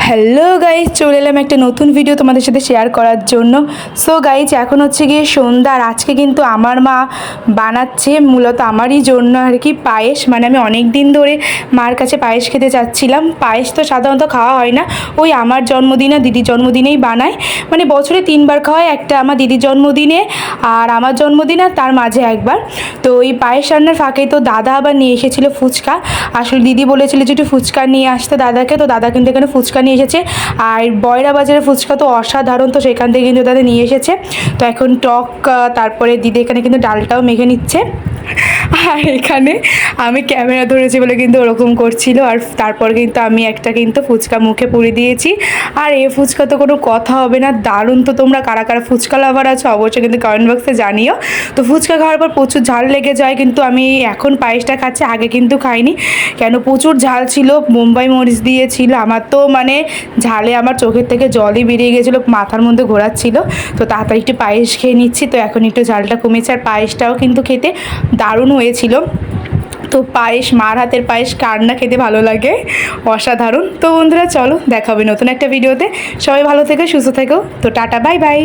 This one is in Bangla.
হ্যালো গাইজ, চলে এলাম একটা নতুন ভিডিও তোমাদের সাথে শেয়ার করার জন্য। সো গাইজ, এখন হচ্ছে গিয়ে সন্ধ্যা, আর আজকে কিন্তু আমার মা বানাচ্ছে মূলত আমারই জন্য আর কি পায়েস। মানে আমি অনেক দিন ধরে মার কাছে পায়েস খেতে চাচ্ছিলাম। পায়েস তো সাধারণত খাওয়া হয় না, ওই আমার জন্মদিন আর দিদির জন্মদিনেই বানায়। মানে বছরে 3বার খাওয়া হয়, একটা আমার দিদির জন্মদিনে আর আমার জন্মদিন আর তার মাঝে একবার। তো ওই পায়েস রান্নার ফাঁকে তো দাদা আবার নিয়ে এসেছিলো ফুচকা। আসলে দিদি বলেছিল যে একটু ফুচকা নিয়ে আসতে দাদাকে, তো দাদা কিন্তু এখানে ফুচকা নিয়ে এসেছে। আর বয়রা বাজারের ফুচকা তো অসাধারণ, তো সেখান থেকে কিন্তু দাদা নিয়ে এসেছে। তো এখন টক, তারপরে দিদি এখানে কিন্তু ডালটাও মেখে নিচ্ছে। আর এখানে আমি ক্যামেরা ধরেছি বলে কিন্তু ওরকম করছিল। আর তারপর কিন্তু আমি একটা কিন্তু ফুচকা মুখে পুরে দিয়েছি। আর এই ফুচকা তো কোনো কথা হবে না, দারুণ। তো তোমরা কারা কারা ফুচকা লাভার আছো অবশ্যই কিন্তু কমেন্ট বক্সে জানিও। তো ফুচকা খাওয়ার পর প্রচুর ঝাল লেগে যায়, কিন্তু আমি এখন পায়েসটা খাচ্ছি, আগে কিন্তু খাইনি। কেন প্রচুর ঝাল ছিল, মুম্বাই মরিচ দিয়েছিল। আমার তো মানে ঝালে আমার চোখের থেকে জলই বেরিয়ে গেছিলো, মাথার মধ্যে ঘোরাচ্ছিল। তো তাড়াতাড়ি একটু পায়েস খেয়ে নিচ্ছি, তো এখন একটু ঝালটা কমেছে। আর পায়েসটাও কিন্তু খেতে দারুণ হয়েছিল। তো পায়েস, মার হাতের পায়েস কার না খেতে ভালো লাগে, অসাধারণ। তো বন্ধুরা চলো, দেখা হবে নতুন একটা ভিডিওতে। সবাই ভালো থেকো, সুস্থ থেকো। তো টাটা, বাই বাই।